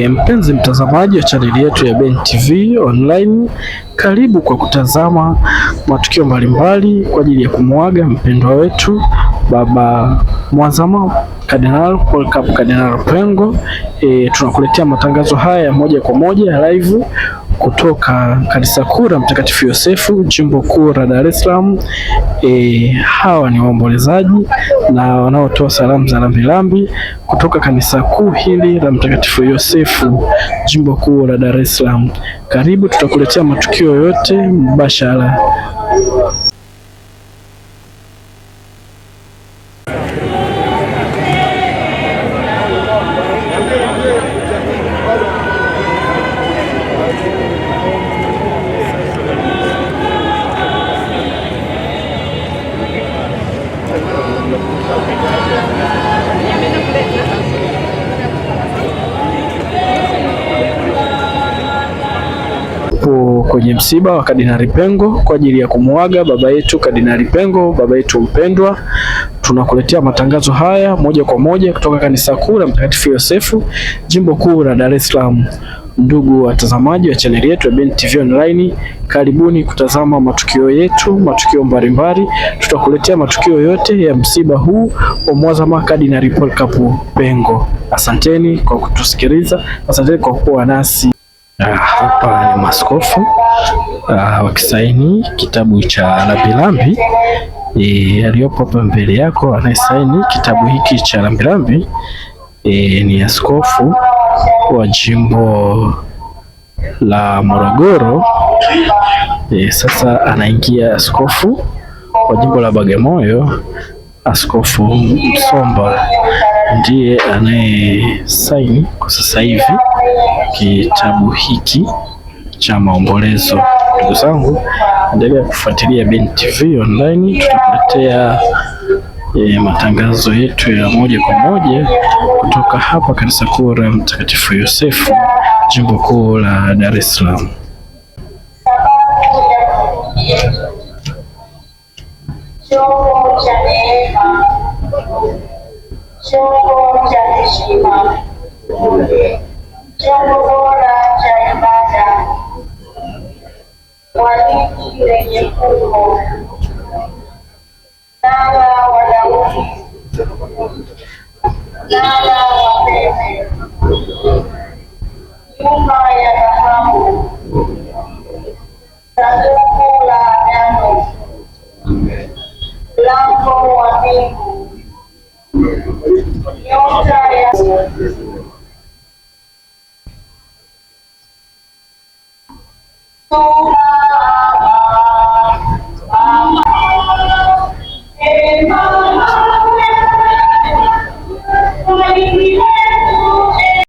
Mpenzi mtazamaji wa chaneli yetu ya Ben TV Online, karibu kwa kutazama matukio mbalimbali kwa ajili ya kumuaga mpendwa wetu Baba Mwazama Kardinali Polycarp Kardinali Pengo. Tunakuletea matangazo haya moja kwa moja live kutoka kanisa kuu la Mtakatifu Yosefu, jimbo kuu la Dar es Salaam. Hawa ni waombolezaji na wanaotoa salamu za rambirambi kutoka kanisa kuu hili la Mtakatifu Yosefu, jimbo kuu la Dar es Salaam. Karibu, tutakuletea matukio yote mbashara. Kwenye msiba wa Kardinali Pengo kwa ajili ya kumuaga baba yetu Kardinali Pengo, baba yetu mpendwa. Tunakuletea matangazo haya moja kwa moja kutoka kanisa kuu la Mtakatifu Yosefu, jimbo kuu la Dar es Salaam. Ndugu watazamaji wa chaneli yetu ya Ben TV Online, karibuni kutazama matukio yetu, matukio mbalimbali. Tutakuletea matukio yote ya msiba huu wa Mwazama Kardinali Polycarp Pengo. Asanteni kwa kutusikiliza, asanteni kwa kuwa nasi. Hapa ni maaskofu wakisaini kitabu cha rambirambi. Aliyopo hapa mbele yako anayesaini kitabu hiki cha rambirambi ni askofu wa jimbo la Morogoro. Sasa anaingia askofu wa jimbo la Bagamoyo, Askofu Msomba ndiye anayesaini kwa sasa hivi kitabu hiki cha maombolezo. Ndugu zangu, endelea kufuatilia Ben TV Online, tutakuletea matangazo yetu ya moja kwa moja kutoka hapa kanisa kuu la Mtakatifu Yosefu, jimbo kuu la Dar es Salaam. Chombo cha neema, chombo cha heshima, chombo bora cha ibada, waliki lenye fungo, nala wa Daudi, nala wa Pembe, nyumba